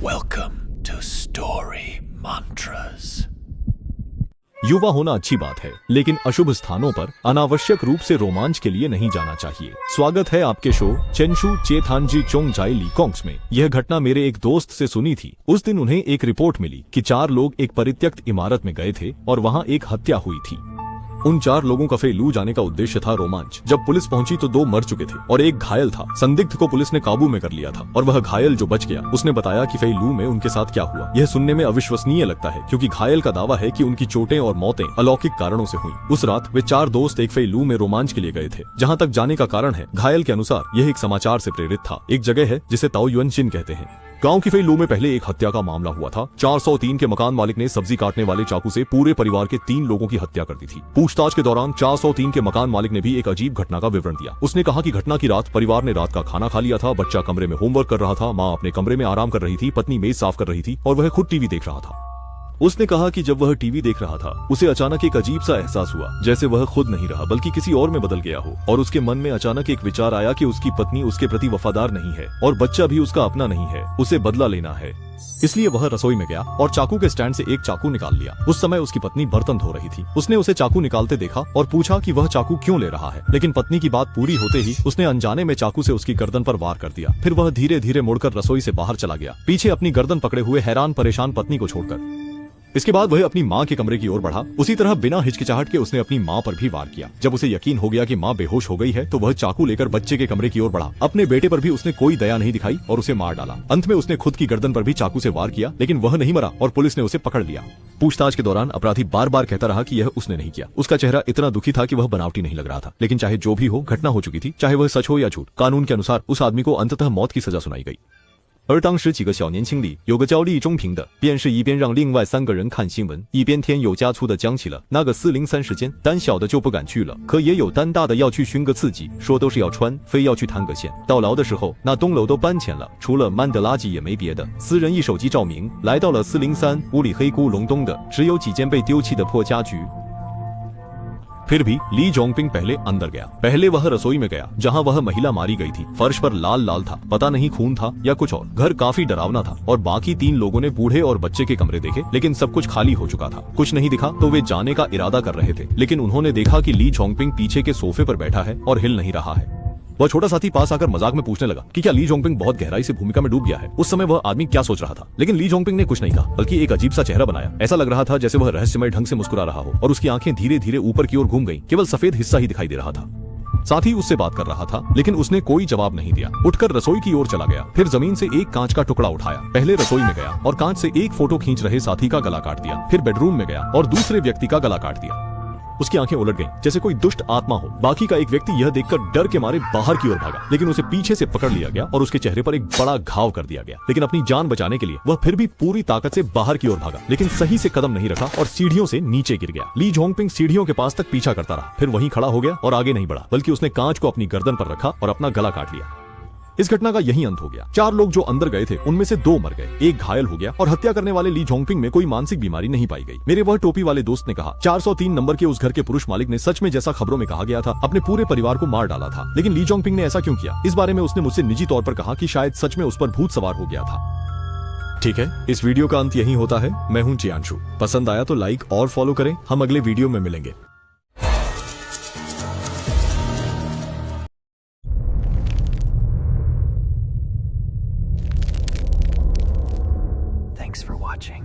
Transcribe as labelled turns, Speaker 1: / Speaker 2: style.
Speaker 1: Welcome to Story Mantras.
Speaker 2: युवा होना अच्छी बात है, लेकिन अशुभ स्थानों पर अनावश्यक रूप से रोमांच के लिए नहीं जाना चाहिए। स्वागत है आपके शो चेंशु चेथानजी चोंगजाई लीकोंग्स में। यह घटना मेरे एक दोस्त से सुनी थी। उस दिन उन्हें एक रिपोर्ट मिली कि 4 लोग एक परित्यक्त इमारत में गए थे और वहां एक हत्या हुई थी। उन 4 लोगों का फेलू जाने का उद्देश्य था रोमांच। जब पुलिस पहुंची तो 2 मर चुके थे और एक घायल था। संदिग्ध को पुलिस ने काबू में कर लिया था और वह घायल जो बच गया उसने बताया कि फेलू में उनके साथ क्या हुआ। यह सुनने में अविश्वसनीय लगता है क्योंकि घायल का दावा है कि उनकी चोटें और मौतें अलौकिक कारणों से हुई। उस रात वे 4 दोस्त एक फेलू में रोमांच के लिए गए थे। जहाँ तक जाने का कारण है, घायल के अनुसार यह एक समाचार से प्रेरित था। एक जगह है जिसे ताओयुएनचिन कहते हैं। गांव की फेलू में पहले एक हत्या का मामला हुआ था। 403 के मकान मालिक ने सब्जी काटने वाले चाकू से पूरे परिवार के 3 लोगों की हत्या कर दी थी। पूछताछ के दौरान 403 के मकान मालिक ने भी एक अजीब घटना का विवरण दिया। उसने कहा कि घटना की रात परिवार ने रात का खाना खा लिया था। बच्चा कमरे में होमवर्क कर रहा था, माँ अपने कमरे में आराम कर रही थी, पत्नी मेज साफ कर रही थी और वह खुद टीवी देख रहा था। उसने कहा कि जब वह टीवी देख रहा था उसे अचानक एक अजीब सा एहसास हुआ, जैसे वह खुद नहीं रहा बल्कि किसी और में बदल गया हो। और उसके मन में अचानक एक विचार आया कि उसकी पत्नी उसके प्रति वफादार नहीं है और बच्चा भी उसका अपना नहीं है, उसे बदला लेना है। इसलिए वह रसोई में गया और चाकू के स्टैंड से एक चाकू निकाल लिया। उस समय उसकी पत्नी बर्तन धो रही थी। उसने उसे चाकू निकालते देखा और पूछा कि वह चाकू क्यों ले रहा है, लेकिन पत्नी की बात पूरी होते ही उसने अनजाने में चाकू से उसकी गर्दन पर वार कर दिया। फिर वह धीरे धीरे मुड़कर रसोई से बाहर चला गया, पीछे अपनी गर्दन पकड़े हुए हैरान परेशान पत्नी को छोड़कर। इसके बाद वह अपनी माँ के कमरे की ओर बढ़ा। उसी तरह बिना हिचकिचाहट के उसने अपनी माँ पर भी वार किया। जब उसे यकीन हो गया कि माँ बेहोश हो गई है तो वह चाकू लेकर बच्चे के कमरे की ओर बढ़ा। अपने बेटे पर भी उसने कोई दया नहीं दिखाई और उसे मार डाला। अंत में उसने खुद की गर्दन पर भी चाकू से वार किया, लेकिन वह नहीं मरा और पुलिस ने उसे पकड़ लिया। पूछताछ के दौरान अपराधी बार बार कहता रहा कि यह उसने नहीं किया। उसका चेहरा इतना दुखी था कि वह बनावटी नहीं लग रहा था। लेकिन चाहे जो भी हो, घटना हो चुकी थी, चाहे वह सच हो या झूठ। कानून के अनुसार उस आदमी को अंततः मौत की सजा सुनाई गई।而当时几个小年轻里有个叫厉中平的，便是一边让另外3个人看新闻，一边添油加醋的讲起了那个403时间。胆小的就不敢去了，可也有胆大的要去寻个刺激，说都是要穿，非要去探个线。到牢的时候，那东楼都搬迁了，除了曼德拉吉也没别的。私人一手机照明，来到了403，屋里黑咕隆咚的，只有几件被丢弃的破家具。फिर भी ली जोंगपिंग पहले अंदर गया। पहले वह रसोई में गया जहां वह महिला मारी गई थी। फर्श पर लाल लाल था, पता नहीं खून था या कुछ और। घर काफी डरावना था और बाकी 3 लोगों ने बूढ़े और बच्चे के कमरे देखे, लेकिन सब कुछ खाली हो चुका था। कुछ नहीं दिखा तो वे जाने का इरादा कर रहे थे, लेकिन उन्होंने देखा कि ली जोंगपिंग पीछे के सोफे पर बैठा है और हिल नहीं रहा है। वह छोटा साथी पास आकर मजाक में पूछने लगा कि क्या ली जोंगपिंग बहुत गहराई से भूमिका में डूब गया है। उस समय वह आदमी क्या सोच रहा था, लेकिन ली जोंगपिंग ने कुछ नहीं कहा, बल्कि एक अजीब सा चेहरा बनाया। ऐसा लग रहा था जैसे वह रहस्यमय ढंग से मुस्कुरा रहा हो और उसकी आंखें धीरे धीरे ऊपर की ओर घूम गईं। केवल सफेद हिस्सा ही दिखाई दे रहा था। साथी उससे बात कर रहा था, लेकिन उसने कोई जवाब नहीं दिया। उठकर रसोई की ओर चला गया। फिर जमीन से एक कांच का टुकड़ा उठाया। पहले रसोई में गया और कांच से एक फोटो खींच रहे साथी का गला काट दिया। फिर बेडरूम में गया और दूसरे व्यक्ति का गला काट दिया। उसकी आंखें उलट गईं, जैसे कोई दुष्ट आत्मा हो। बाकी का एक व्यक्ति यह देखकर डर के मारे बाहर की ओर भागा, लेकिन उसे पीछे से पकड़ लिया गया और उसके चेहरे पर एक बड़ा घाव कर दिया गया। लेकिन अपनी जान बचाने के लिए वह फिर भी पूरी ताकत से बाहर की ओर भागा, लेकिन सही से कदम नहीं रखा और सीढ़ियों से नीचे गिर गया। ली जोंगपिंग सीढ़ियों के पास तक पीछा करता रहा, फिर वहीं खड़ा हो गया और आगे नहीं बढ़ा, बल्कि उसने कांच को अपनी गर्दन पर रखा और अपना गला काट लिया। इस घटना का यही अंत हो गया। 4 लोग जो अंदर गए थे उनमें से 2 मर गए, एक घायल हो गया और हत्या करने वाले ली जोंगपिंग में कोई मानसिक बीमारी नहीं पाई गई। मेरे वह टोपी वाले दोस्त ने कहा, 403 नंबर के उस घर के पुरुष मालिक ने सच में जैसा खबरों में कहा गया था अपने पूरे परिवार को मार डाला था। लेकिन ली जोंगपिंग ने ऐसा क्यों किया? इस बारे में उसने मुझसे निजी तौर पर कहा कि शायद सच में उस पर भूत सवार हो गया था। ठीक है, इस वीडियो का अंत यही होता है। मैं हूँ चियांशु। पसंद आया तो लाइक और फॉलो करें। हम अगले वीडियो में मिलेंगे।
Speaker 1: Thanks for watching.